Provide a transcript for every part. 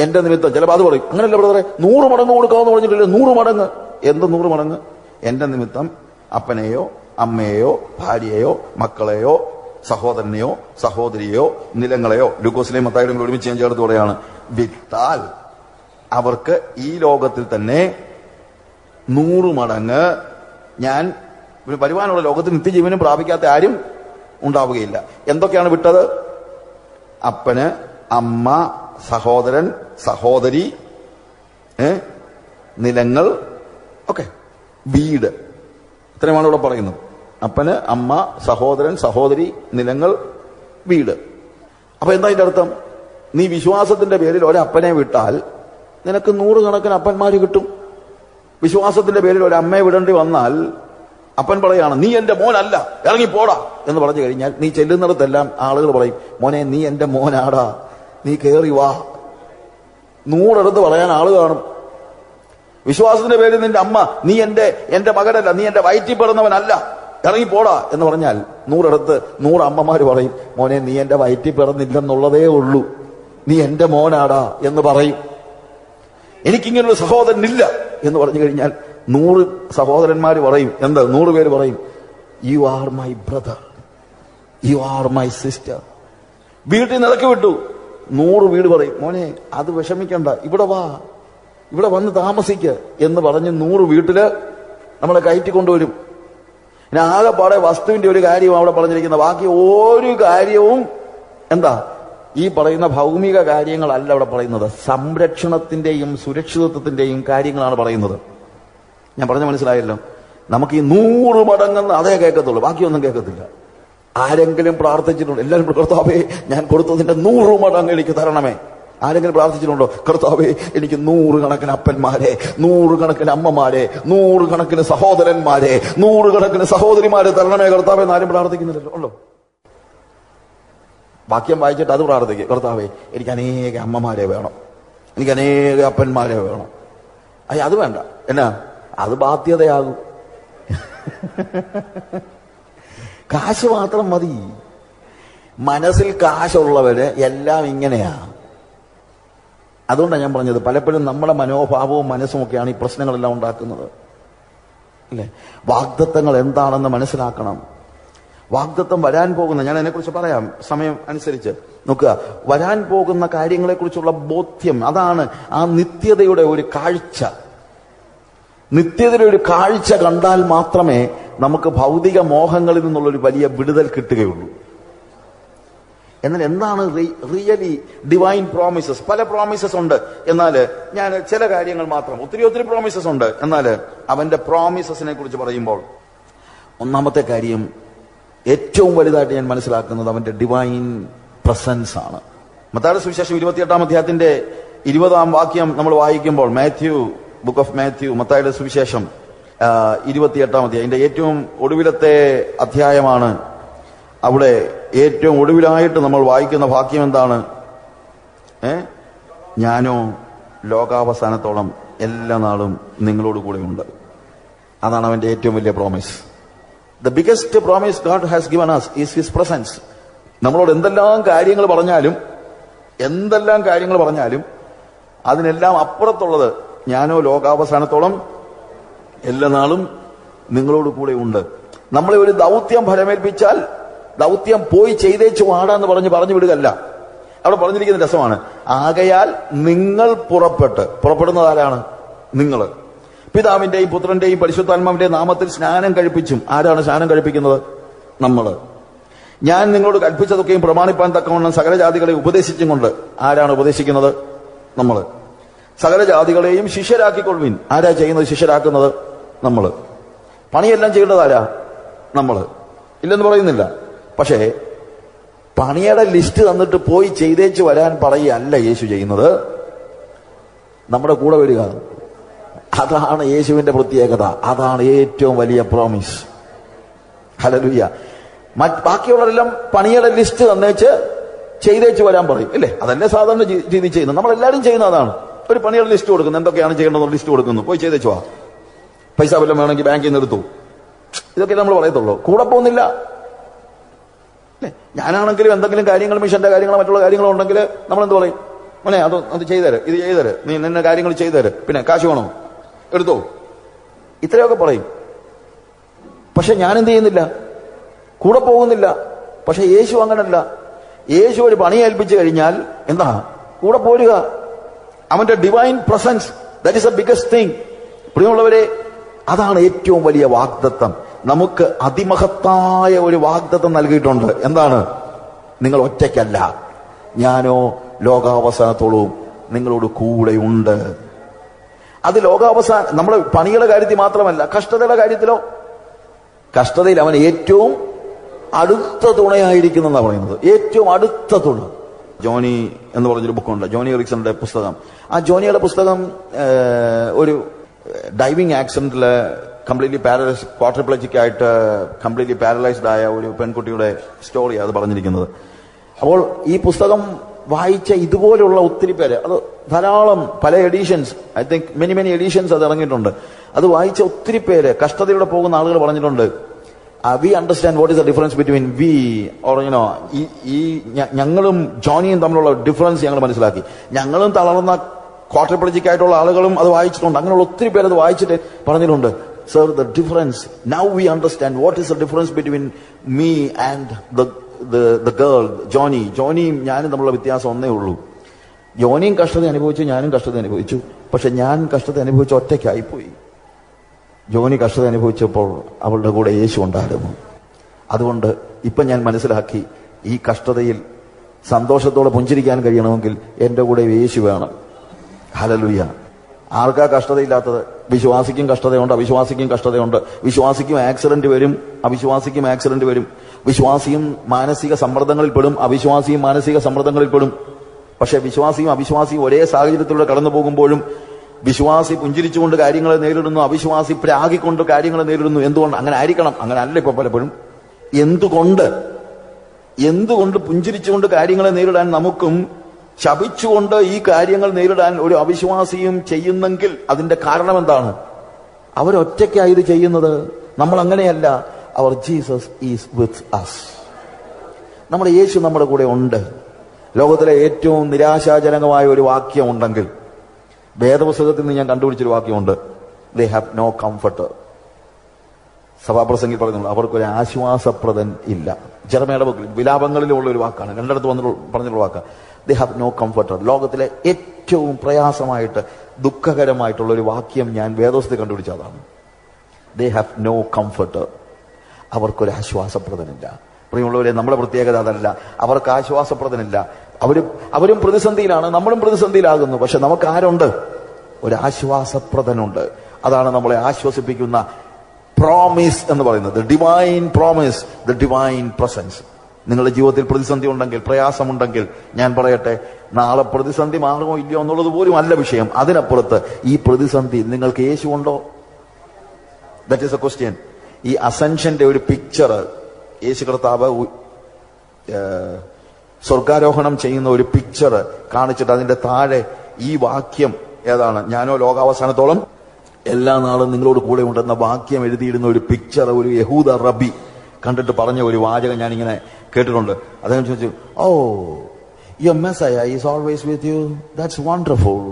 എന്റെ നിമിത്തം. ചിലപ്പോൾ അത് പറയും, അങ്ങനെയല്ല ബ്രദറെ, 100 മടങ്ങ് കൊടുക്കാമെന്ന് പറഞ്ഞിട്ടില്ല. 100 മടങ്ങ്. എന്ത് 100 മടങ്ങ്? എന്റെ നിമിത്തം അപ്പനെയോ അമ്മയെയോ ഭാര്യയെയോ മക്കളെയോ സഹോദരനെയോ സഹോദരിയെയോ നിലങ്ങളെയോ, ലൂക്കോസിലെയും മത്തായിയുടെയും ഒരുമിച്ച് ഞാൻ ചേർത്ത് പറയാണ്, വിറ്റാൽ അവർക്ക് ഈ ലോകത്തിൽ തന്നെ 100 മടങ്ങ് ഞാൻ വരുവാനുള്ള ലോകത്തിൽ നിത്യജീവനും പ്രാപിക്കാത്ത ആരും ഉണ്ടാവുകയില്ല. എന്തൊക്കെയാണ് വിട്ടത്? അപ്പന്, അമ്മ, സഹോദരൻ, സഹോദരി, നിലങ്ങൾ, ഓക്കെ, വീട്. ഇത്രയുമാണ് ഇവിടെ പറയുന്നത്. അപ്പന്, അമ്മ, സഹോദരൻ, സഹോദരി, നിലങ്ങൾ, വീട്. അപ്പൊ എന്താ ഇതിന്റെ അർത്ഥം? നീ വിശ്വാസത്തിന്റെ പേരിൽ ഒരപ്പനെ വിട്ടാൽ നിനക്ക് 100 കണക്കിന് അപ്പന്മാര് കിട്ടും. വിശ്വാസത്തിന്റെ പേരിൽ ഒരമ്മയെ വിടേണ്ടി വന്നാൽ അപ്പൻ പറയാണ്, നീ എന്റെ മോനല്ല, ഇറങ്ങി പോടാ എന്ന് പറഞ്ഞു കഴിഞ്ഞാൽ നീ ചെല്ലുന്നിടത്തെല്ലാം ആളുകൾ പറയും, മോനെ നീ എന്റെ മോനാടാ, നീ കേറി വാ. 100 അടുത്ത് പറയാൻ ആള് കാണും. വിശ്വാസത്തിന്റെ പേരിൽ നിന്റെ അമ്മ, നീ എന്റെ മകനല്ല, നീ എന്റെ വയറ്റിൽ പിറന്നവനല്ല, ഇറങ്ങി പോടാ എന്ന് പറഞ്ഞാൽ 100 അടുത്ത് 100 അമ്മമാര് പറയും, മോനെ നീ എന്റെ വയറ്റിൽ പിറന്നില്ലെന്നുള്ളതേ ഉള്ളൂ, നീ എന്റെ മോനാടാ എന്ന് പറയും. എനിക്കിങ്ങനൊരു സഹോദരനില്ല എന്ന് പറഞ്ഞു കഴിഞ്ഞാൽ 100 സഹോദരന്മാര് പറയും, എന്താ 100 പേര് പറയും, you are my brother, you are my sister. വീട്ടിൽ നിലക്ക് വിട്ടു 100 വീട് പറയും, മോനെ അത് വിഷമിക്കണ്ട, ഇവിടെ വാ, ഇവിടെ വന്ന് താമസിക്ക എന്ന് പറഞ്ഞ് 100 വീട്ടില് നമ്മളെ കയറ്റിക്കൊണ്ടുവരും. പിന്നെ ആകെപ്പാടെ വസ്തുവിന്റെ ഒരു കാര്യവും അവിടെ പറഞ്ഞിരിക്കുന്ന, ബാക്കി ഒരു കാര്യവും എന്താ ഈ പറയുന്ന ഭൗമിക കാര്യങ്ങളല്ല അവിടെ പറയുന്നത്, സംരക്ഷണത്തിന്റെയും സുരക്ഷിതത്വത്തിന്റെയും കാര്യങ്ങളാണ് പറയുന്നത്. ഞാൻ പറഞ്ഞ മനസ്സിലായല്ലോ? നമുക്ക് ഈ 100 മടങ്ങെന്ന് അതേ കേൾക്കത്തുള്ളൂ, ബാക്കിയൊന്നും കേൾക്കത്തില്ല. ആരെങ്കിലും പ്രാർത്ഥിച്ചിട്ടുണ്ടോ? എല്ലാവരും കർത്താവേ ഞാൻ കൊടുത്തതിന്റെ 100 മടങ്ങ് എനിക്ക് തരണമേ. ആരെങ്കിലും പ്രാർത്ഥിച്ചിട്ടുണ്ടോ? കർത്താവേ എനിക്ക് 100 കണക്കിന് അപ്പന്മാരെ, 100 കണക്കിന് അമ്മമാരെ, 100 കണക്കിന് സഹോദരന്മാരെ, 100 കണക്കിന് സഹോദരിമാരെ തരണമേ കർത്താവേ എന്ന് ആരും പ്രാർത്ഥിക്കുന്നില്ലല്ലോ. ഉള്ളോ? വാക്യം വായിച്ചിട്ട് അത് പ്രാർത്ഥിക്കുക, കർത്താവേ എനിക്ക് അനേക അമ്മമാരെ വേണം, എനിക്ക് അനേക അപ്പന്മാരെ വേണം. അത് വേണ്ട. എന്നാ അത് ബാധ്യതയാകും. കാശ് മാത്രം മതി. മനസ്സിൽ കാശുള്ളവര് എല്ലാം ഇങ്ങനെയാ. അതുകൊണ്ടാണ് ഞാൻ പറഞ്ഞത്, പലപ്പോഴും നമ്മുടെ മനോഭാവവും മനസ്സും ഒക്കെയാണ് ഈ പ്രശ്നങ്ങളെല്ലാം ഉണ്ടാക്കുന്നത്. അല്ലേ? വാഗ്ദത്തങ്ങൾ എന്താണെന്ന് മനസ്സിലാക്കണം. വാഗ്ദത്തം വരാൻ പോകുന്ന, ഞാൻ അതിനെക്കുറിച്ച് പറയാം സമയം അനുസരിച്ച്. നോക്കുക, വരാൻ പോകുന്ന കാര്യങ്ങളെക്കുറിച്ചുള്ള ബോധ്യം, അതാണ് ആ നിത്യതയുടെ ഒരു കാഴ്ച. നിത്യതയുടെ ഒരു കാഴ്ച കണ്ടാൽ മാത്രമേ നമുക്ക് ഭൗതിക മോഹങ്ങളിൽ നിന്നുള്ളൊരു വലിയ വിടുതൽ കിട്ടുകയുള്ളൂ. എന്നാൽ എന്താണ് റിയലി ഡിവൈൻ പ്രോമിസസ്? പല പ്രോമിസസ് ഉണ്ട്, എന്നാൽ ഞാൻ ചില കാര്യങ്ങൾ മാത്രം, ഒത്തിരി പ്രോമിസസ് ഉണ്ട്, എന്നാൽ അവന്റെ പ്രോമിസസിനെ കുറിച്ച് പറയുമ്പോൾ ഒന്നാമത്തെ കാര്യം, ഏറ്റവും വലുതായിട്ട് ഞാൻ മനസ്സിലാക്കുന്നത് അവന്റെ ഡിവൈൻ പ്രസൻസ് ആണ്. മത്തായിയുടെ സുവിശേഷം 28-ാം അധ്യായത്തിന്റെ 20-ാം വാക്യം നമ്മൾ വായിക്കുമ്പോൾ, ബുക്ക് ഓഫ് മാത്യു, മത്തായിയുടെ സുവിശേഷം 28-ാം അധ്യായം, ഇതിന്റെ ഏറ്റവും ഒടുവിലത്തെ അധ്യായമാണ്. അവിടെ ഏറ്റവും ഒടുവിലായിട്ട് നമ്മൾ വായിക്കുന്ന വാക്യം എന്താണ്? ഞാനോ ലോകാവസാനത്തോളം എല്ലാ നാളും നിങ്ങളോട് കൂടെ ഉണ്ട്. അതാണ് അവന്റെ ഏറ്റവും വലിയ promise. The biggest promise God has given us is His presence. നമ്മളോട് എന്തെല്ലാം കാര്യങ്ങൾ പറഞ്ഞാലും അതിനെല്ലാം അപ്പുറത്തുള്ളത്, ഞാനോ ലോകാവസാനത്തോളം എല്ലാ നാളും നിങ്ങളോട് കൂടെ ഉണ്ട്. നമ്മളെ ഒരു ദൗത്യം ഫലമേൽപ്പിച്ചാൽ ദൗത്യം പോയി ചെയ്തേച്ചു വാടാന്ന് പറഞ്ഞു വിടുകയല്ല. അവിടെ പറഞ്ഞിരിക്കുന്ന രസമാണ്. ആകയാൽ നിങ്ങൾ പുറപ്പെടുന്നത് ആരാണ്? നിങ്ങൾ പിതാവിന്റെയും പുത്രന്റെയും പരിശുദ്ധാത്മാവിന്റെ നാമത്തിൽ സ്നാനം കഴിപ്പിച്ചും. ആരാണ് സ്നാനം കഴിപ്പിക്കുന്നത്? നമ്മള്. ഞാൻ നിങ്ങളോട് കൽപ്പിച്ചതൊക്കെയും പ്രമാണിപ്പാൻ തക്കവണ്ണം സകലജാതികളെ ഉപദേശിച്ചും കൊണ്ട്. ആരാണ് ഉപദേശിക്കുന്നത്? നമ്മള്. സകലജാതികളെയും ശിഷ്യരാക്കിക്കൊള്ളുവിൻ. ആരാ ചെയ്യുന്നത്? ശിഷ്യരാക്കുന്നത് നമ്മള്. പണിയെല്ലാം ചെയ്യേണ്ടത് ആരാ? നമ്മള്. ഇല്ലെന്ന് പറയുന്നില്ല. പക്ഷേ പണിയുടെ ലിസ്റ്റ് തന്നിട്ട് പോയി ചെയ്തേച്ച് വരാൻ പറയുകയല്ല യേശു ചെയ്യുന്നത്. നമ്മുടെ കൂടെ വരിക. അതാണ് യേശുവിന്റെ പ്രത്യേകത. അതാണ് ഏറ്റവും വലിയ പ്രോമിസ്. ഹല്ലേലൂയ. ബാക്കിയുള്ളവരെല്ലാം പണിയുടെ ലിസ്റ്റ് തന്നേച്ച് ചെയ്തേച്ച് വരാൻ പറയും, ഇല്ലേ? അതല്ലേ സാധാരണ രീതി ചെയ്യുന്നത്. നമ്മളെല്ലാവരും ചെയ്യുന്ന അതാണ്. ഒരു പണിയുടെ ലിസ്റ്റ് കൊടുക്കുന്നു, എന്തൊക്കെയാണ് ചെയ്യേണ്ടത് ലിസ്റ്റ് കൊടുക്കുന്നു, പോയി ചെയ്തേച്ചു വാ, പൈസ വല്ലതും വേണമെങ്കിൽ ബാങ്കിൽ നിന്ന് എടുത്തു. ഇതൊക്കെ നമ്മൾ പറയത്തുള്ളൂ. കൂടെ പോകുന്നില്ല. ഞാനാണെങ്കിലും എന്തെങ്കിലും കാര്യങ്ങൾ, മിഷന്റെ കാര്യങ്ങളോ മറ്റുള്ള കാര്യങ്ങളോ ഉണ്ടെങ്കിൽ നമ്മളെന്ത് പറയും? മോനെ അത് ചെയ്തേര്, ഇത് ചെയ്തേര്, നീ നിന്നെ കാര്യങ്ങൾ ചെയ്തേര്, പിന്നെ കാശ് വേണോ എടുത്തോ, ഇത്രയൊക്കെ പറയും. പക്ഷെ ഞാൻ എന്ത് ചെയ്യുന്നില്ല, കൂടെ പോകുന്നില്ല. പക്ഷെ യേശു അങ്ങനല്ല. യേശു ഒരു പണി ഏൽപ്പിച്ചു കഴിഞ്ഞാൽ എന്താ, കൂടെ പോരുക. അവന്റെ divine presence, that is a biggest thing. പ്രിയമുള്ളവരെ, അതാണ് ഏറ്റവും വലിയ വാഗ്ദത്തം. നമുക്ക് അതിമഹത്തായ ഒരു വാഗ്ദത്തം നൽകിയിട്ടുണ്ട്. എന്താണ്? നിങ്ങൾ ഒറ്റയ്ക്കല്ല, ഞാനോ ലോകാവസാനത്തോളവും നിങ്ങളോട് കൂടെയുണ്ട്. അത് ലോകാവസാനം നമ്മുടെ പണിയുടെ കാര്യത്തിൽ മാത്രമല്ല, കഷ്ടതയുടെ കാര്യത്തിലോ. കഷ്ടതയിൽ അവൻ ഏറ്റവും അടുത്ത തുണയായിരിക്കുന്നെന്നാണ് പറയുന്നത്. ഏറ്റവും അടുത്ത തുണ. ജോണി എന്ന് പറഞ്ഞൊരു ബുക്കുണ്ട്, ജോണി എറിക്സന്റെ പുസ്തകം. ആ ജോണിയുടെ പുസ്തകം ഒരു ഡൈവിംഗ് ആക്സിഡന്റില് കംപ്ലീറ്റ്ലി പാരലൈസ്, ക്വാഡ്രിപ്ലജിക് ആയിട്ട് കംപ്ലീറ്റ്ലി പാരലൈസ്ഡ് ആയ ഒരു പെൺകുട്ടിയുടെ സ്റ്റോറിയാണ് അത് പറഞ്ഞിരിക്കുന്നത്. അപ്പോൾ ഈ പുസ്തകം വായിച്ച ഇതുപോലുള്ള ഒത്തിരി പേര്, അത് ധാരാളം പല additions, I think many additions അത് ഇറങ്ങിയിട്ടുണ്ട്. അത് വായിച്ച ഒത്തിരി പേര്, കഷ്ടതയിലൂടെ പോകുന്ന ആളുകൾ പറഞ്ഞിട്ടുണ്ട്, we understand what is the difference between we or you know, ഈ ഞങ്ങളും ജോണിയും തമ്മിലുള്ള ഡിഫറൻസ് ഞങ്ങൾ മനസ്സിലാക്കി. ഞങ്ങളും തളർന്ന ക്വാഡ്രിപ്ലജിക് ആയിട്ടുള്ള ആളുകളും അത് വായിച്ചിട്ടുണ്ട്. അങ്ങനെയുള്ള ഒത്തിരി പേര് അത് വായിച്ചിട്ട് പറഞ്ഞിട്ടുണ്ട്, sir, the difference, now we understand what is the difference between me and the girl ജോണിയും ഞാനും തമ്മിലുള്ള വ്യത്യാസം ഒന്നേ ഉള്ളൂ. ജോണിയും കഷ്ടത അനുഭവിച്ചു, ഞാനും കഷ്ടത അനുഭവിച്ചു. പക്ഷെ ഞാൻ കഷ്ടത അനുഭവിച്ച ഒറ്റയ്ക്കായിപ്പോയി. ജോണി കഷ്ടത അനുഭവിച്ചപ്പോൾ അവളുടെ കൂടെ യേശു ഉണ്ടായിരുന്നു. അതുകൊണ്ട് ഇപ്പൊ ഞാൻ മനസ്സിലാക്കി, ഈ കഷ്ടതയിൽ സന്തോഷത്തോടെ പുഞ്ചിരിക്കാൻ കഴിയണമെങ്കിൽ എന്റെ കൂടെ യേശു വേണം. ഹല്ലേലൂയ. ആർക്കാ കഷ്ടതയില്ലാത്തത്? വിശ്വാസിക്കും കഷ്ടതയുണ്ട്, അവിശ്വാസിക്കും കഷ്ടതയുണ്ട്. വിശ്വാസിക്കും ആക്സിഡന്റ് വരും, അവിശ്വാസിക്കും ആക്സിഡന്റ് വരും. വിശ്വാസിയും മാനസിക സമ്മർദ്ദങ്ങളിൽപ്പെടും, അവിശ്വാസിയും മാനസിക സമ്മർദ്ദങ്ങളിൽപ്പെടും. പക്ഷെ വിശ്വാസിയും അവിശ്വാസിയും ഒരേ സാഹചര്യത്തിലൂടെ കടന്നു പോകുമ്പോഴും വിശ്വാസി പുഞ്ചിരിച്ചുകൊണ്ട് കാര്യങ്ങളെ നേരിടുന്നു, അവിശ്വാസി പ്രാഗിക്കൊണ്ട് കാര്യങ്ങളെ നേരിടുന്നു. എന്തുകൊണ്ട്? അങ്ങനെ ആയിരിക്കണം, അങ്ങനെ അല്ല ഇപ്പൊ പലപ്പോഴും. എന്തുകൊണ്ട് പുഞ്ചിരിച്ചുകൊണ്ട് കാര്യങ്ങളെ നേരിടാൻ നമുക്കും ശപിച്ചുകൊണ്ട് ഈ കാര്യങ്ങൾ നേരിടാൻ ഒരു അവിശ്വാസിയും ചെയ്യുന്നെങ്കിൽ അതിന്റെ കാരണം എന്താണ്? അവരൊറ്റയ്ക്കായി ഇത് ചെയ്യുന്നത്. നമ്മൾ അങ്ങനെയല്ല. അവർ ജീസസ് ഈസ് വിത്ത് അസ്. നമ്മുടെ യേശു നമ്മുടെ കൂടെ ഉണ്ട്. ലോകത്തിലെ ഏറ്റവും നിരാശാജനകമായ ഒരു വാക്യം ഉണ്ടെങ്കിൽ വേദപുസ്തകത്തിൽ നിന്ന് ഞാൻ കണ്ടുപിടിച്ചൊരു വാക്യമുണ്ട്, ദേ ഹാവ് നോ കംഫർട്ടർ. സഭാപ്രസംഗിൽ പറയുന്നുള്ളൂ, അവർക്കൊരു ആശ്വാസപ്രദൻ ഇല്ല. ജെറമ്യയുടെ ബുക്കിൽ വിലാപങ്ങളിലുള്ള ഒരു വാക്കാണ്, രണ്ടിടത്ത് പറഞ്ഞുള്ള വാക്കാണ്. They have no comforter. ലോകത്തിലെ ഏറ്റവും പ്രയാസമായിട്ട് ദുഃഖകരമായിട്ടുള്ള ഒരു വാക്യം ഞാൻ വേദപുസ്തകത്തിൽ കണ്ടുപിടിച്ചതാണ്. They have no comforter. അവർക്കൊരു ആശ്വാസപ്രദനില്ല. പ്രിയമുള്ളവരെ, നമ്മുടെ പ്രത്യേകത അതല്ല. അവർക്ക് ആശ്വാസപ്രദനില്ല. അവരും പ്രതിസന്ധിയിലാണ്, നമ്മളും പ്രതിസന്ധിയിലാകുന്നു. പക്ഷെ നമുക്ക് ആരുണ്ട്? ഒരു ആശ്വാസപ്രദനുണ്ട്. അതാണ് നമ്മളെ ആശ്വസിപ്പിക്കുന്ന പ്രോമിസ് എന്ന് പറയുന്നത്. Divine promise, the divine presence. നിങ്ങളുടെ ജീവിതത്തിൽ പ്രതിസന്ധി ഉണ്ടെങ്കിൽ, പ്രയാസമുണ്ടെങ്കിൽ, ഞാൻ പറയട്ടെ, നാളെ പ്രതിസന്ധി മാറുമോ ഇല്ലയോ എന്നുള്ളത് പോലും അല്ല വിഷയം. അതിനപ്പുറത്ത് ഈ പ്രതിസന്ധി നിങ്ങൾക്ക് യേശു ഉണ്ടോ? That is A question. ഈ അസെൻഷന്റെ ഒരു പിക്ചർ യേശു കർത്താവ് സ്വർഗാരോഹണം ചെയ്യുന്ന ഒരു പിക്ചർ കാണിച്ചിട്ട് അതിന്റെ താഴെ ഈ വാക്യം ഏതാണ്? ഞാനോ ലോകാവസാനത്തോളം എല്ലാ നാളും നിങ്ങളോട് കൂടെ ഉണ്ടെന്ന വാക്യം എഴുതിയിടുന്ന ഒരു പിക്ചർ ഒരു യഹൂദ റബി കണ്ടിട്ട് പറഞ്ഞ ഒരു വാചകം ഞാനിങ്ങനെ കേട്ടിട്ടുണ്ട്. അദ്ദേഹം ചോദിച്ചു, oh, your Messiah is always with you, that's wonderful.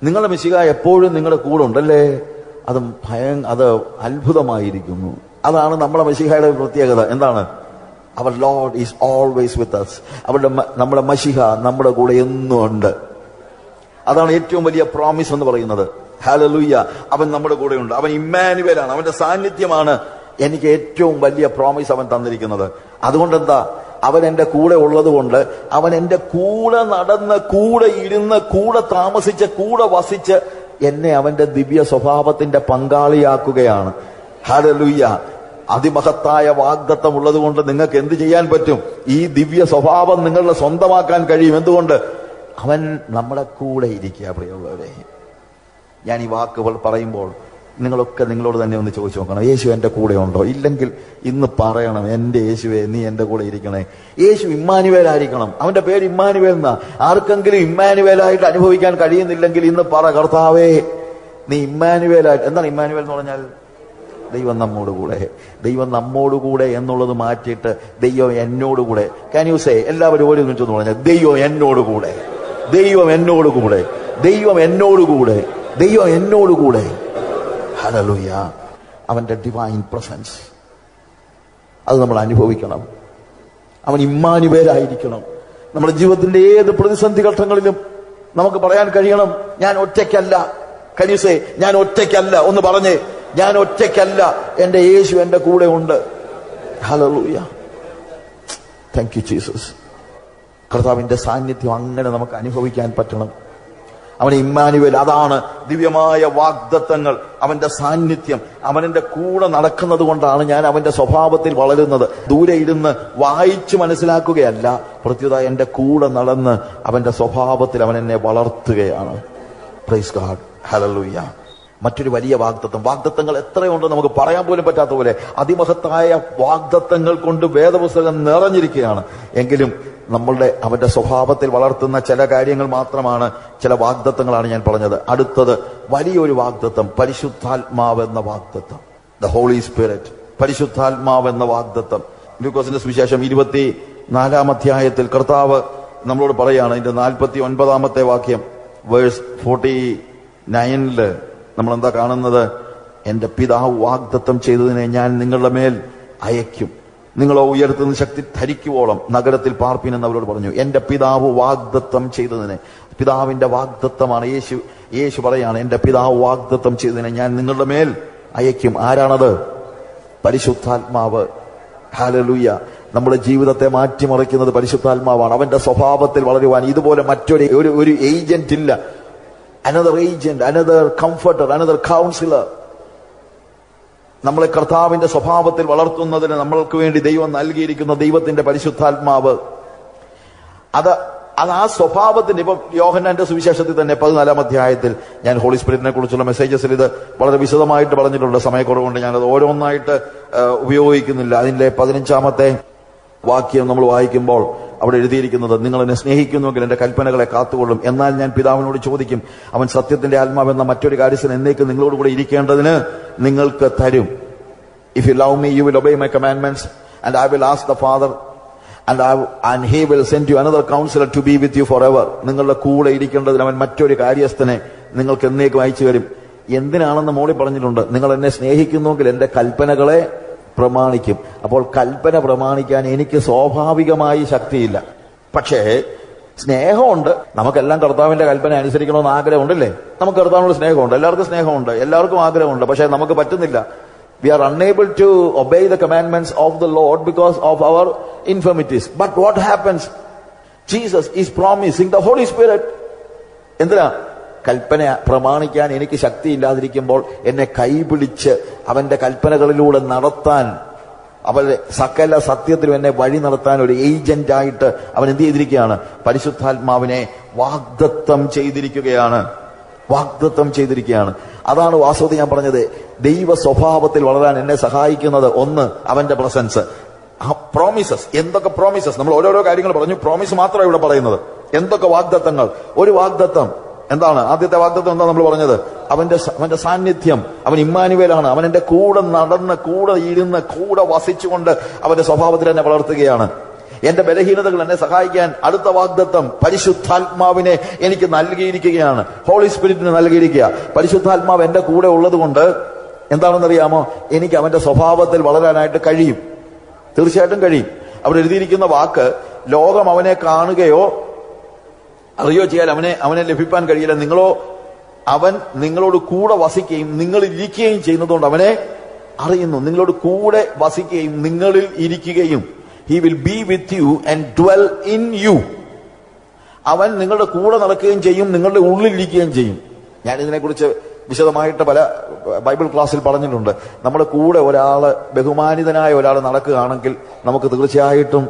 നിങ്ങളുടെ മെസ്സിഹ എപ്പോഴും നിങ്ങളുടെ കൂടെ ഉണ്ടല്ലേ, അത് അത്ഭുതമായിരിക്കുന്നു. അതാണ് നമ്മുടെ മെസ്സിഹയുടെ പ്രത്യേകത. എന്താണ്? Our Lord is always with us. നമ്മുടെ മശിഹ നമ്മുടെ കൂടെ എന്നും ഉണ്ട്. അതാണ് ഏറ്റവും വലിയ പ്രോമിസ് എന്ന് പറയുന്നത്. ഹല്ലേലൂയ. അവൻ നമ്മുടെ കൂടെ ഉണ്ട്. അവൻ ഇമ്മാനുവേലാണ്. അവന്റെ സാന്നിധ്യമാണ് എനിക്ക് ഏറ്റവും വലിയ പ്രോമിസ് അവൻ തന്നിരിക്കുന്നത്. അതുകൊണ്ട് എന്താ? അവൻ എന്റെ കൂടെ ഉള്ളത് കൊണ്ട്, അവൻ എന്റെ കൂടെ നടന്ന്, കൂടെ ഇരുന്ന്, കൂടെ താമസിച്ച്, കൂടെ വസിച്ച് എന്നെ അവന്റെ ദിവ്യ സ്വഭാവത്തിന്റെ പങ്കാളിയാക്കുകയാണ്. ഹല്ലേലൂയ. അതിമഹത്തായ വാഗ്ദത്തം ഉള്ളത് കൊണ്ട് നിങ്ങൾക്ക് എന്ത് ചെയ്യാൻ പറ്റും? ഈ ദിവ്യ സ്വഭാവം നിങ്ങളുടെ സ്വന്തമാക്കാൻ കഴിയും. എന്തുകൊണ്ട്? അവൻ നമ്മുടെ കൂടെ ഇരിക്കുക. പ്രിയമുള്ളവരെ, ഞാൻ ഈ വാക്കുകൾ പറയുമ്പോൾ നിങ്ങളൊക്കെ നിങ്ങളോട് തന്നെ ഒന്ന് ചോദിച്ചു നോക്കണം, യേശു എന്റെ കൂടെ ഉണ്ടോ? ഇല്ലെങ്കിൽ ഇന്ന് പറയണം, എന്റെ യേശുവേ, നീ എന്റെ കൂടെ ഇരിക്കണേ. യേശു ഇമ്മാനുവേലായിരിക്കണം. അവന്റെ പേര് ഇമ്മാനുവേൽ എന്നാ. ആർക്കെങ്കിലും ഇമ്മാനുവേലായിട്ട് അനുഭവിക്കാൻ കഴിയുന്നില്ലെങ്കിൽ ഇന്ന് പറ, കർത്താവേ, നീ ഇമ്മാനുവേലായിട്ട്. എന്താണ് ഇമ്മാനുവേൽ എന്ന് പറഞ്ഞാൽ? ദൈവം നമ്മോടുകൂടെ. ദൈവം നമ്മോടുകൂടെ എന്നുള്ളത് മാറ്റിയിട്ട് ദൈവം എന്നോടുകൂടെ. Can you say? എല്ലാവരും ഒരു മിനിറ്റ് എന്ന് പറഞ്ഞാൽ, ദൈവം എന്നോടുകൂടെ. ദൈവം എന്നോടുകൂടെ, ദൈവം എന്നോടുകൂടെ, ദൈവം എന്നോടുകൂടെ. ഹല്ലേലൂയ. അവന്റെ ഡിവൈൻ പ്രസൻസ് അത് നമ്മൾ അനുഭവിക്കണം. അവൻ ഇമ്മാനുവേലായിരിക്കണം. നമ്മുടെ ജീവിതത്തിന്റെ ഏത് പ്രതിസന്ധി ഘട്ടങ്ങളിലും നമുക്ക് പറയാൻ കഴിയണം, ഞാൻ ഒറ്റയ്ക്കല്ല. കനീസേ, ഞാൻ ഒറ്റയ്ക്കല്ല. ഒന്ന് പറഞ്ഞേ, ഞാൻ ഒറ്റയ്ക്കല്ല, എന്റെ യേശു എന്റെ കൂടെ ഉണ്ട്. ഹല്ലേലൂയ. Thank you Jesus. കർത്താവിന്റെ സാന്നിധ്യം അങ്ങനെ നമുക്ക് അനുഭവിക്കാൻ പറ്റണം. അവൻ ഇമ്മാനുവേൽ, അതാണ് ദിവ്യമായ വാഗ്ദത്തങ്ങൾ. അവന്റെ സാന്നിധ്യം, അവനെന്റെ കൂടെ നടക്കുന്നത് കൊണ്ടാണ് ഞാൻ അവന്റെ സ്വഭാവത്തിൽ വളരുന്നത്. ദൂരെ ഇരുന്ന് വായിച്ചു മനസ്സിലാക്കുകയല്ല, പ്രത്യുത എന്റെ കൂടെ നടന്ന് അവന്റെ സ്വഭാവത്തിൽ അവൻ എന്നെ വളർത്തുകയാണ്. Praise God. ഹല്ലേലൂയ. മറ്റൊരു വലിയ വാഗ്ദത്തങ്ങൾ എത്രയുണ്ട് നമുക്ക് പറയാൻ പോലും പറ്റാത്ത പോലെ അതിമഹത്തായ വാഗ്ദത്തങ്ങൾ കൊണ്ട് വേദപുസ്തകം നിറഞ്ഞിരിക്കുകയാണ്. എങ്കിലും അവന്റെ സ്വഭാവത്തിൽ വളർത്തുന്ന ചില കാര്യങ്ങൾ മാത്രമാണ്, ചില വാഗ്ദത്തങ്ങളാണ് ഞാൻ പറഞ്ഞത്. അടുത്തത് വലിയൊരു വാഗ്ദത്തം, പരിശുദ്ധാത്മാവെന്ന വാഗ്ദത്തം. ദ ഹോളി സ്പിരിറ്റ്, പരിശുദ്ധാത്മാവെന്ന വാഗ്ദത്തം. ലൂക്കോസിന്റെ സുവിശേഷം 24 അധ്യായത്തിൽ കർത്താവ് നമ്മളോട് പറയാണ്, ഇതിന്റെ 49 വാക്യം, വേഴ്സ് 49 നമ്മൾ എന്താ കാണുന്നത്? എന്റെ പിതാവ് വാഗ്ദത്തം ചെയ്തതിനെ ഞാൻ നിങ്ങളുടെ മേൽ അയക്കും, നിങ്ങളോ ഉയർത്തുന്ന ശക്തി ധരിക്കുവോളം നഗരത്തിൽ പാർപ്പിനെന്ന് അവരോട് പറഞ്ഞു. എന്റെ പിതാവ് വാഗ്ദത്തം ചെയ്തതിനെ, പിതാവിന്റെ വാഗ്ദത്തമാണ്. യേശു പറയാണ്, എന്റെ പിതാവ് വാഗ്ദത്തം ചെയ്തതിനെ ഞാൻ നിങ്ങളുടെ മേൽ അയക്കും. ആരാണത്? പരിശുദ്ധാത്മാവ്. ഹല്ലേലൂയ. നമ്മുടെ ജീവിതത്തെ മാറ്റിമറിക്കുന്നത് പരിശുദ്ധാത്മാവാണ്. അവന്റെ സ്വഭാവത്തിൽ വളരുവാൻ ഇതുപോലെ മറ്റൊരു ഏജന്റ് ഇല്ല. Another agent, another comforter, another councillor. നമ്മളെ കർത്താവിന്റെ സ്വഭാവത്തിൽ വളർത്തുന്നതിന് നമ്മൾക്ക് വേണ്ടി ദൈവം നൽകിയിരിക്കുന്ന ദൈവത്തിന്റെ പരിശുദ്ധാത്മാവ്, അത് ആ സ്വഭാവത്തിന്, ഇപ്പം യോഹന്നാന്റെ സുവിശേഷത്തിൽ തന്നെ 14 അധ്യായത്തിൽ ഞാൻ ഹോളി സ്പിരിറ്റിനെ കുറിച്ചുള്ള മെസ്സേജസിൽ ഇത് വളരെ വിശദമായിട്ട് പറഞ്ഞിട്ടുണ്ട്. സമയക്കുറവുകൊണ്ട് ഞാനത് ഓരോന്നായിട്ട് ഉപയോഗിക്കുന്നില്ല. അതിന്റെ 15 വാക്യം നമ്മൾ വായിക്കുമ്പോൾ അവിടെ എഴുതിയിരിക്കുന്നത്, നിങ്ങൾ എന്നെ സ്നേഹിക്കുന്നുവെങ്കിൽ എന്റെ കൽപ്പനകളെ കാത്തുകൊള്ളും. എന്നാൽ ഞാൻ പിതാവിനോട് ചോദിക്കും, അവൻ സത്യത്തിന്റെ ആത്മാവെന്ന മറ്റൊരു കാര്യത്തിന് എന്നേക്ക് നിങ്ങളോട് കൂടെ ഇരിക്കേണ്ടതിന് നിങ്ങൾക്ക് തരും. If you love me you will obey my commandments and I will ask the father and he will send you another counselor to be with you forever. നിങ്ങളുടെ കൂടെ ഇരിക്കേണ്ടതിന് അവൻ മറ്റൊരു കാര്യസ്ഥനെ നിങ്ങൾക്ക് എന്നേക്കും അയച്ചു തരും. എന്തിനാണെന്ന് മോളി പറഞ്ഞിട്ടുണ്ട്, നിങ്ങൾ എന്നെ സ്നേഹിക്കുന്നുവെങ്കിൽ എന്റെ കൽപ്പനകളെ പ്രമാണിക്കും. അപ്പോൾ കൽപ്പന പ്രമാണിക്കാൻ എനിക്ക് സ്വാഭാവികമായി ശക്തിയില്ല, പക്ഷേ സ്നേഹമുണ്ട്. നമുക്കെല്ലാം കർത്താവിന്റെ കൽപ്പന അനുസരിക്കണമെന്ന് ആഗ്രഹമുണ്ടല്ലേ? നമുക്ക് കർത്താവിനോട് സ്നേഹമുണ്ട്, എല്ലാവർക്കും സ്നേഹമുണ്ട്, എല്ലാവർക്കും ആഗ്രഹമുണ്ട്. പക്ഷെ നമുക്ക് പറ്റുന്നില്ല. We are unable to obey the commandments of the Lord because of our infirmities. But what happens? Jesus is promising the Holy Spirit. എന്തിനാ? കൽപ്പന പ്രമാണിക്കാൻ എനിക്ക് ശക്തിയില്ലാതിരിക്കുമ്പോൾ എന്നെ കൈപിടിച്ച് അവന്റെ കൽപ്പനകളിലൂടെ നടത്താൻ, അവരുടെ സകല സത്യത്തിലും എന്നെ വഴി നടത്താൻ ഒരു ഏജന്റായിട്ട് അവൻ എന്ത് ചെയ്തിരിക്കുകയാണ്? പരിശുദ്ധാത്മാവിനെ വാഗ്ദത്തം ചെയ്തിരിക്കുകയാണ്. അതാണ് വാസ്തവത്തിൽ ഞാൻ പറഞ്ഞത്, ദൈവ സ്വഭാവത്തിൽ വളരാൻ എന്നെ സഹായിക്കുന്നത് ഒന്ന്, അവന്റെ പ്രസൻസ്. പ്രോമിസസ്, എന്തൊക്കെ പ്രോമിസസ്, നമ്മൾ ഓരോരോ കാര്യങ്ങൾ പറഞ്ഞു. പ്രോമിസ് മാത്രമാണ് ഇവിടെ പറയുന്നത്. എന്തൊക്കെ വാഗ്ദത്തങ്ങൾ. ഒരു വാഗ്ദത്തം എന്താണ്? ആദ്യത്തെ വാഗ്ദത്തം എന്താ നമ്മൾ പറഞ്ഞത്? അവന്റെ സാന്നിധ്യം. അവൻ ഇമ്മാനുവേലാണ്. അവൻ എന്റെ കൂടെ നടന്ന്, കൂടെ ഇരുന്ന്, കൂടെ വസിച്ചുകൊണ്ട് അവന്റെ സ്വഭാവത്തിൽ എന്നെ വളർത്തുകയാണ്. എന്റെ ബലഹീനതകൾ എന്നെ സഹായിക്കാൻ അടുത്ത വാഗ്ദത്തം പരിശുദ്ധാത്മാവിനെ എനിക്ക് നൽകിയിരിക്കുകയാണ്. ഹോളി സ്പിരിറ്റിന് നൽകിയിരിക്കുക. പരിശുദ്ധാത്മാവ് എന്റെ കൂടെ ഉള്ളത് കൊണ്ട് എന്താണെന്നറിയാമോ? എനിക്ക് അവന്റെ സ്വഭാവത്തിൽ വളരാനായിട്ട് കഴിയും. തീർച്ചയായിട്ടും കഴിയും. അവിടെ എഴുതിയിരിക്കുന്ന വാക്ക്, ലോകം അവനെ കാണുകയോ അറിയോ ചെയ്യാൻ അവനെ ലഭിക്കാൻ കഴിയില്ല. അവൻ നിങ്ങളോട് കൂടെ വസിക്കുകയും നിങ്ങളിൽ ഇരിക്കുകയും ചെയ്യുന്നതുകൊണ്ട് അവനെ അറിയുന്നു. നിങ്ങളോട് കൂടെ വസിക്കുകയും നിങ്ങളിൽ ഇരിക്കുകയും. He will be with you and dwell in you. അവൻ നിങ്ങളുടെ കൂടെ നടക്കുകയും ചെയ്യും, നിങ്ങളുടെ ഉള്ളിലിരിക്കുകയും ചെയ്യും. ഞാൻ ഇതിനെക്കുറിച്ച് വിശദമായിട്ട് പല ബൈബിൾ ക്ലാസ്സിൽ പറഞ്ഞിട്ടുണ്ട്. നമ്മുടെ കൂടെ ബഹുമാനിതനായ ഒരാൾ നടക്കുകയാണെങ്കിൽ നമുക്ക് തീർച്ചയായിട്ടും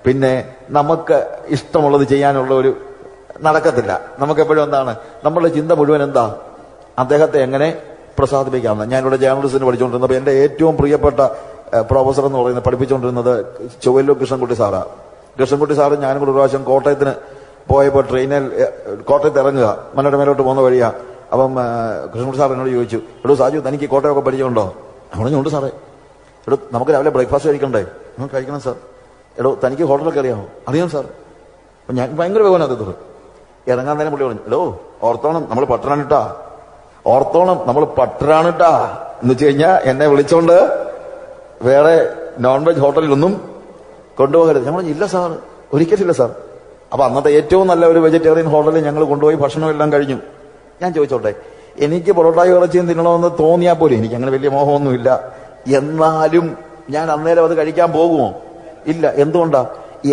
പിന്നെ നമുക്ക് ഇഷ്ടമുള്ളത് ചെയ്യാനുള്ള ഒരു നടക്കത്തില്ല. നമുക്കെപ്പോഴും എന്താണ് നമ്മളുടെ ചിന്ത മുഴുവൻ എന്താ? അദ്ദേഹത്തെ എങ്ങനെ പ്രസാദിപ്പിക്കാമെന്ന്. ഞാനിവിടെ ജേർണലിസ്റ്റിന് പഠിച്ചുകൊണ്ടിരുന്നപ്പോൾ എന്റെ ഏറ്റവും പ്രിയപ്പെട്ട പ്രൊഫസർ എന്ന് പറയുന്നത് പഠിപ്പിച്ചുകൊണ്ടിരുന്നത് ചൊവ്വല്ലൂർ കൃഷ്ണൻകുട്ടി സാറാ. കൃഷ്ണൻകുട്ടി സാറ് ഞാനും കൂടെ ഒരു പ്രാവശ്യം കോട്ടയത്തിന് പോയപ്പോൾ ട്രെയിനിൽ കോട്ടയത്ത് ഇറങ്ങുക, മനോരമയിലോട്ട് പോകുന്ന വഴിയാ. അപ്പം കൃഷ്ണൻകുട്ടി സാർ എന്നോട് ചോദിച്ചു, എടോ സാജു തനിക്ക് കോട്ടയമൊക്കെ പരിചയമുണ്ടോ? ഉണ്ട് സാറേ. എടോ നമുക്ക് രാവിലെ ബ്രേക്ക്ഫാസ്റ്റ് കഴിക്കണ്ടേ? കഴിക്കണം സാർ. എടോ തനിക്ക് ഹോട്ടലൊക്കെ അറിയാമോ? അറിയാം സാർ. അപ്പൊ ഞാൻ ഭയങ്കര ബഹുമാനത്തോട് ഇറങ്ങാൻ തന്നെ പുള്ളി പറഞ്ഞു, ഹലോ ഓർത്തോണം നമ്മൾ പട്ടണാണിട്ടാ, ഓർത്തോണം നമ്മൾ പട്ടണാണിട്ടാ എന്ന് വെച്ച് കഴിഞ്ഞാൽ എന്നെ വിളിച്ചോണ്ട് വേറെ നോൺ വെജ് ഹോട്ടലിലൊന്നും കൊണ്ടുപോകരുത്. ഞാൻ പറഞ്ഞു, ഇല്ല സാർ, ഒരിക്കലില്ല സാർ. അപ്പൊ അന്നത്തെ ഏറ്റവും നല്ല ഒരു വെജിറ്റേറിയൻ ഹോട്ടലിൽ ഞങ്ങൾ കൊണ്ടുപോയി ഭക്ഷണം എല്ലാം കഴിഞ്ഞു. ഞാൻ ചോദിച്ചോട്ടെ, എനിക്ക് പൊറോട്ടായും ഇറച്ചിയും തിന്നണമെന്ന് തോന്നിയാൽ പോലും, എനിക്ക് അങ്ങനെ വലിയ മോഹമൊന്നുമില്ല, എന്നാലും ഞാൻ അന്നേരം അത് കഴിക്കാൻ പോകുമോ? ഇല്ല. എന്തുകൊണ്ടാ?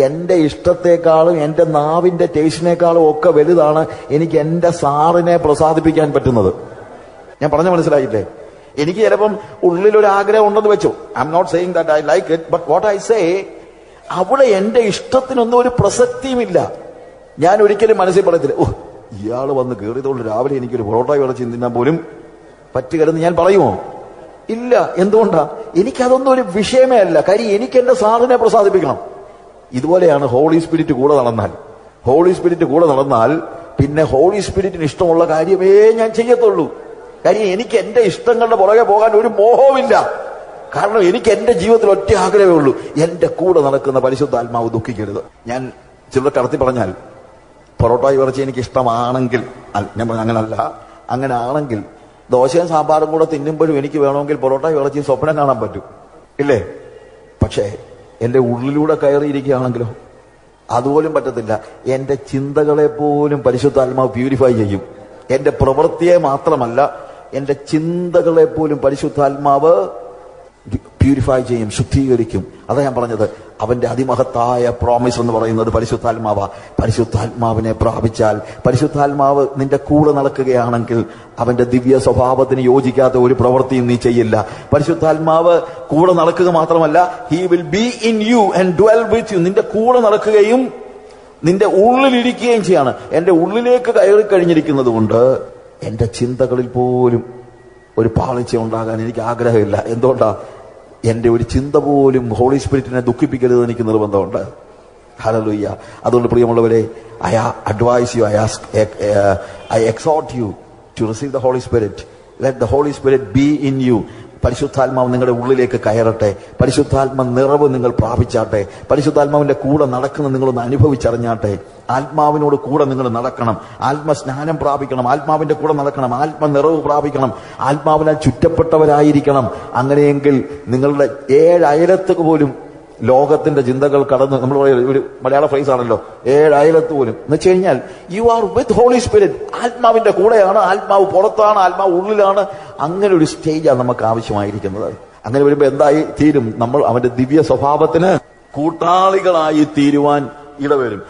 എന്റെ ഇഷ്ടത്തെക്കാളും എന്റെ നാവിന്റെ ടേസ്റ്റിനേക്കാളും ഒക്കെ വലുതാണ് എനിക്ക് എന്റെ സാറിനെ പ്രസാദിപ്പിക്കാൻ പറ്റുന്നത്. ഞാൻ പറഞ്ഞ മനസ്സിലായില്ലേ? എനിക്ക് ചിലപ്പം ഉള്ളിലൊരു ആഗ്രഹം ഉണ്ടെന്ന് വെച്ചു. I'm not saying that I like it, but what I say, അവിടെ എന്റെ ഇഷ്ടത്തിനൊന്നും ഒരു പ്രസക്തിയുമില്ല. ഞാൻ ഒരിക്കലും മനസ്സിൽ പറയത്തില്ല, ഓ ഇയാള് വന്ന് കയറിയതുകൊണ്ട് രാവിലെ എനിക്കൊരു പൊറോട്ട ഇറച്ചി തിന്നാൻ പോലും പറ്റുകയെന്ന് ഞാൻ പറയുമോ? ഇല്ല. എന്തുകൊണ്ടാ? എനിക്കതൊന്നും ഒരു വിഷയമേ അല്ല. കാര്യം എനിക്ക് എന്റെ സാറിനെ പ്രസാദിപ്പിക്കണം. ഇതുപോലെയാണ് ഹോളി സ്പിരിറ്റ് കൂടെ നടന്നാൽ. ഹോളി സ്പിരിറ്റ് കൂടെ നടന്നാൽ പിന്നെ ഹോളി സ്പിരിറ്റിന് ഇഷ്ടമുള്ള കാര്യമേ ഞാൻ ചെയ്യത്തുള്ളൂ. കാര്യം എനിക്ക് എന്റെ ഇഷ്ടങ്ങളുടെ പുറകെ പോകാൻ ഒരു മോഹവുമില്ല. കാരണം എനിക്ക് എന്റെ ജീവിതത്തിൽ ഒറ്റ ആഗ്രഹമേ ഉള്ളൂ, എന്റെ കൂടെ നടക്കുന്ന പരിശുദ്ധാത്മാവ് ദുഃഖിക്കരുത്. ഞാൻ ചിലർ കടത്തി പറഞ്ഞാൽ പൊറോട്ട ഇറച്ചി എനിക്ക് ഇഷ്ടമാണെങ്കിൽ, ഞാൻ അങ്ങനല്ല, അങ്ങനെ ആണെങ്കിൽ ദോശയും സാമ്പാറും കൂടെ തിന്നുമ്പോഴും എനിക്ക് വേണമെങ്കിൽ പൊറോട്ട ഇറച്ചിയും സ്വപ്നം കാണാൻ പറ്റും, ഇല്ലേ? പക്ഷേ എന്റെ ഉള്ളിലൂടെ കയറിയിരിക്കുകയാണെങ്കിലോ അതുപോലും പറ്റത്തില്ല. എന്റെ ചിന്തകളെ പോലും പരിശുദ്ധാത്മാവ് പ്യൂരിഫൈ ചെയ്യും. എന്റെ പ്രവൃത്തിയെ മാത്രമല്ല, എന്റെ ചിന്തകളെ പോലും പരിശുദ്ധാത്മാവ് പ്യൂരിഫൈ ചെയ്യും, ശുദ്ധീകരിക്കും. അതാ ഞാൻ പറഞ്ഞത്, അവന്റെ അതിമഹത്തായ പ്രോമിസ് എന്ന് പറയുന്നത് പരിശുദ്ധാത്മാവാ. പരിശുദ്ധാത്മാവിനെ പ്രാപിച്ചാൽ, പരിശുദ്ധാത്മാവ് നിന്റെ കൂടെ നടക്കുകയാണെങ്കിൽ അവന്റെ ദിവ്യ സ്വഭാവത്തിന് യോജിക്കാത്ത ഒരു പ്രവൃത്തിയും നീ ചെയ്യില്ല. പരിശുദ്ധാത്മാവ് കൂടെ നടക്കുക മാത്രമല്ല, he will be in you and dwell with you. നിന്റെ കൂടെ നടക്കുകയും നിന്റെ ഉള്ളിലിരിക്കുകയും ചെയ്യാണ്. എന്റെ ഉള്ളിലേക്ക് കയറി കഴിഞ്ഞിരിക്കുന്നത് കൊണ്ട് എന്റെ ചിന്തകളിൽ പോലും ഒരു പാളിച്ച ഉണ്ടാകാൻ എനിക്ക് ആഗ്രഹമില്ല. എന്തുകൊണ്ടാ? എന്റെ ഒരു ചിന്ത പോലും ഹോളി സ്പിരിറ്റിനെ ദുഃഖിപ്പിക്കരുത് എനിക്ക് നിർബന്ധമുണ്ട്. ഹല്ലേലൂയ. അതുകൊണ്ട് പ്രിയമുള്ളവരെ, I advise you, I exhort you to receive the Holy Spirit. Let the Holy Spirit be in you. പരിശുദ്ധാത്മാവ് നിങ്ങളുടെ ഉള്ളിലേക്ക് കയറട്ടെ. പരിശുദ്ധാത്മ നിറവ് നിങ്ങൾ പ്രാപിച്ചാട്ടെ. പരിശുദ്ധാത്മാവിന്റെ കൂടെ നടക്കുന്ന നിങ്ങളൊന്ന് അനുഭവിച്ചറിഞ്ഞാട്ടെ. ആത്മാവിനോട് കൂടെ നിങ്ങൾ നടക്കണം. ആത്മസ്നാനം പ്രാപിക്കണം. ആത്മാവിന്റെ കൂടെ നടക്കണം. ആത്മനിറവ് പ്രാപിക്കണം. ആത്മാവിനാൽ ചുറ്റപ്പെട്ടവരായിരിക്കണം. അങ്ങനെയെങ്കിൽ നിങ്ങളുടെ 7 അയലത്തുക്ക് പോലും ലോകത്തിന്റെ ചിന്തകൾ കടന്ന്, നമ്മൾ ഒരു മലയാള ഫ്രേസ് ആണല്ലോ, 7 അയലത്ത് പോലും എന്ന് വെച്ച് കഴിഞ്ഞാൽ you are with Holy Spirit. ആത്മാവിന്റെ കൂടെയാണ്, ആത്മാവ് പുറത്താണ്, ആത്മാവ് ഉള്ളിലാണ്. അങ്ങനെ ഒരു സ്റ്റേജാണ് നമുക്ക് ആവശ്യമായിരിക്കുന്നത്. അങ്ങനെ വരുമ്പോ എന്തായി തീരും? നമ്മൾ അവന്റെ ദിവ്യ സ്വഭാവത്തിന് കൂട്ടാളികളായി തീരുവാൻ ഇടവരും.